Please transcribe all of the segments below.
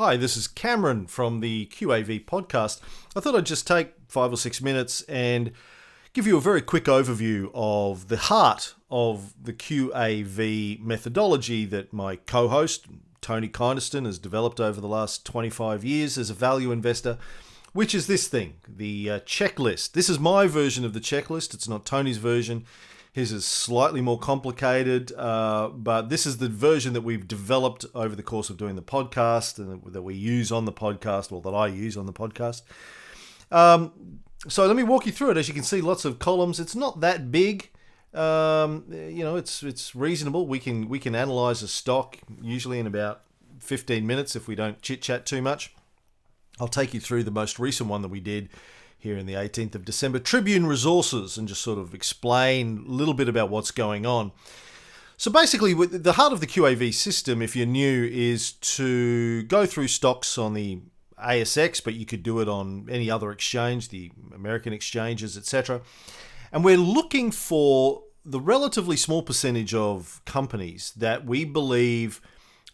Hi, this is Cameron from the QAV Podcast. I thought I'd just take 5 or 6 minutes and give you a very quick overview of the heart of the QAV methodology that my co-host, Tony Kynaston, has developed over the last 25 years as a value investor, which is this thing, the checklist. This is my version of the checklist. It's not Tony's version. His is slightly more complicated, but this is the version that we've developed over the course of doing the podcast and that we use on the podcast, or that I use on the podcast. So let me walk you through it. As you can see, lots of columns. It's not that big. It's reasonable. We can analyze a stock usually in about 15 minutes if we don't chit-chat too much. I'll take you through the most recent one that we did here in the 18th of December, Tribune Resources, and just sort of explain a little bit about what's going on. So basically, the heart of the QAV system, if you're new, is to go through stocks on the ASX, but you could do it on any other exchange, the American exchanges, etc. And we're looking for the relatively small percentage of companies that we believe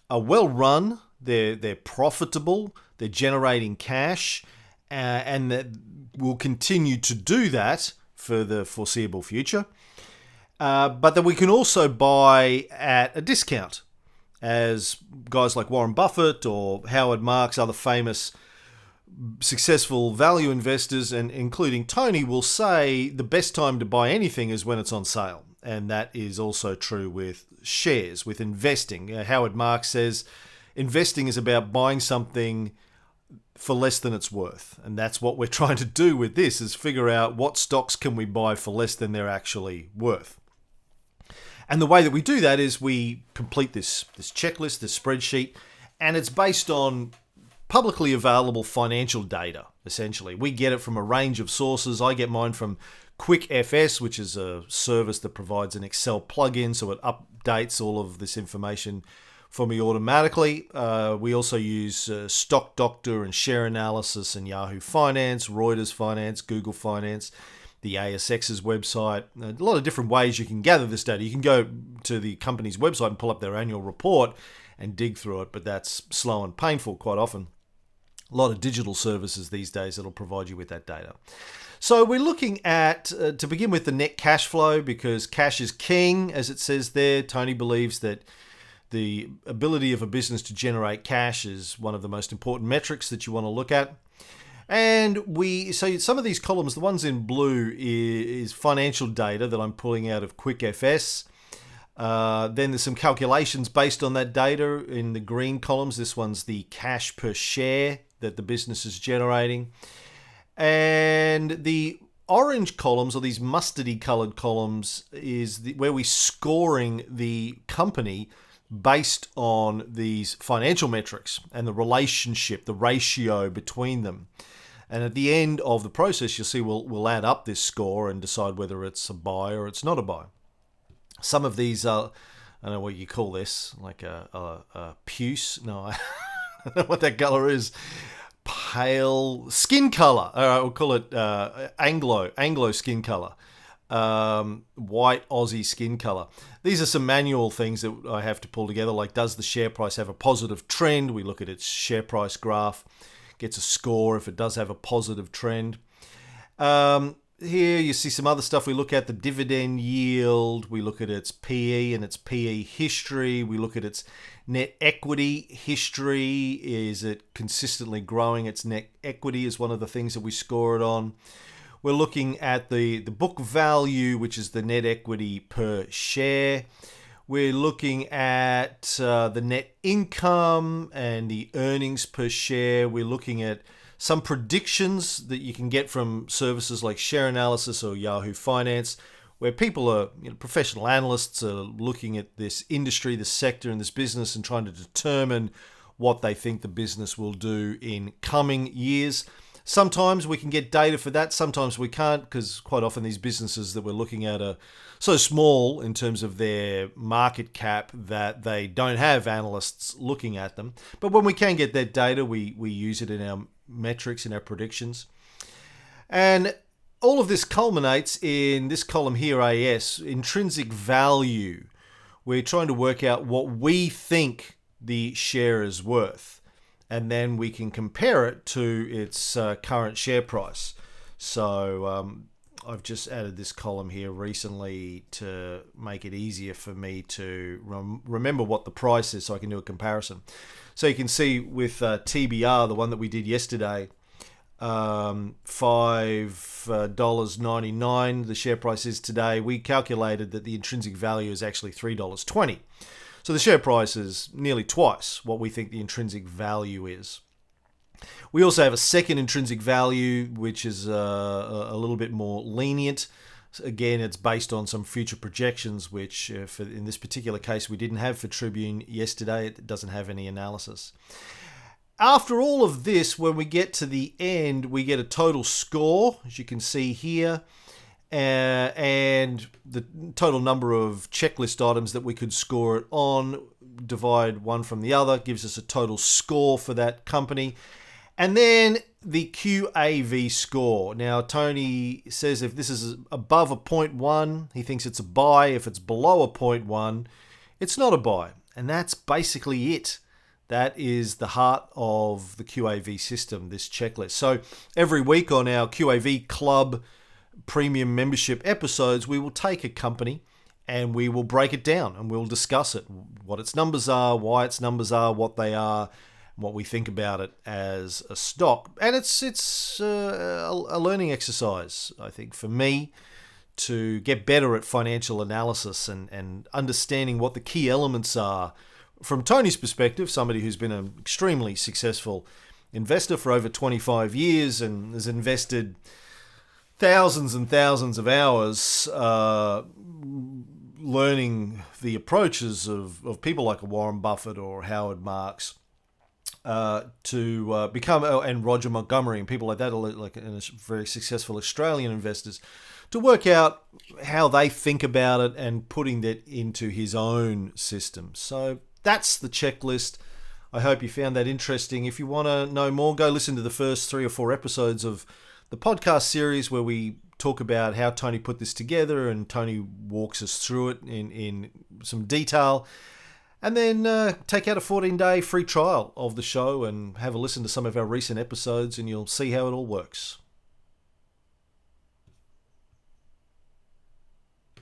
are well run, they're profitable, they're generating cash, and that will continue to do that for the foreseeable future. But that we can also buy at a discount, as guys like Warren Buffett or Howard Marks, other famous successful value investors, and including Tony, will say the best time to buy anything is when it's on sale. And that is also true with shares, with investing. Howard Marks says investing is about buying something for less than it's worth. And that's what we're trying to do with this, is figure out what stocks can we buy for less than they're actually worth. And the way that we do that is we complete this checklist, this spreadsheet, and it's based on publicly available financial data, essentially. We get it from a range of sources. I get mine from QuickFS, which is a service that provides an Excel plugin, so it updates all of this information for me automatically. We also use Stock Doctor and Share Analysis and Yahoo Finance, Reuters Finance, Google Finance, the ASX's website. A lot of different ways you can gather this data. You can go to the company's website and pull up their annual report and dig through it, but that's slow and painful quite often. A lot of digital services these days that'll provide you with that data. So we're looking at, to begin with, the net cash flow, because cash is king, as it says there. Tony believes that the ability of a business to generate cash is one of the most important metrics that you want to look at. And so some of these columns, the ones in blue is financial data that I'm pulling out of QuickFS. Then there's some calculations based on that data in the green columns. This one's the cash per share that the business is generating. And the orange columns, or these mustardy colored columns, is where we're scoring the company based on these financial metrics and the relationship, the ratio between them. And at the end of the process, you'll see we'll add up this score and decide whether it's a buy or it's not a buy. Some of these are, I don't know what you call this, like a puce. No, I don't know what that color is. Pale skin color. All right, we'll call it Anglo skin color. White Aussie skin color. These are some manual things that I have to pull together, like does the share price have a positive trend? We look at its share price graph, gets a score if it does have a positive trend. Here you see some other stuff. We look at the dividend yield, we look at its PE and its PE history, we look at its net equity history. Is it consistently growing? Its net equity is one of the things that we score it on. We're looking at the book value, which is the net equity per share. We're looking at the net income and the earnings per share. We're looking at some predictions that you can get from services like Share Analysis or Yahoo Finance, where people are, professional analysts are looking at this industry, this sector, and this business and trying to determine what they think the business will do in coming years. Sometimes we can get data for that, sometimes we can't, because quite often these businesses that we're looking at are so small in terms of their market cap that they don't have analysts looking at them. But when we can get that data, we use it in our metrics, in our predictions. And all of this culminates in this column here, AS, intrinsic value. We're trying to work out what we think the share is worth. and then we can compare it to its current share price. So I've just added this column here recently to make it easier for me to remember what the price is so I can do a comparison. So you can see with TBR, the one that we did yesterday, $5.99 the share price is today. We calculated that the intrinsic value is actually $3.20. So the share price is nearly twice what we think the intrinsic value is. We also have a second intrinsic value, which is a little bit more lenient. Again, it's based on some future projections, which in this particular case we didn't have for Tribune yesterday. It doesn't have any analysis. After all of this, when we get to the end, we get a total score, as you can see here, and the total number of checklist items that we could score it on, divide one from the other, gives us a total score for that company. And then the QAV score. Now, Tony says if this is above a 0.1, he thinks it's a buy. If it's below a 0.1, it's not a buy. And that's basically it. That is the heart of the QAV system, this checklist. So every week on our QAV Club premium membership episodes, we will take a company and we will break it down and we'll discuss it, what its numbers are, why its numbers are, what they are, what we think about it as a stock. And it's a learning exercise, I think, for me to get better at financial analysis and understanding what the key elements are. From Tony's perspective, somebody who's been an extremely successful investor for over 25 years and has invested thousands and thousands of hours learning the approaches of people like Warren Buffett or Howard Marks, to become, and Roger Montgomery and people like that, like very successful Australian investors, to work out how they think about it and putting that into his own system. So that's the checklist. I hope you found that interesting. If you want to know more, go listen to the first 3 or 4 episodes of the podcast series where we talk about how Tony put this together and Tony walks us through it in some detail. And then take out a 14-day free trial of the show and have a listen to some of our recent episodes and you'll see how it all works.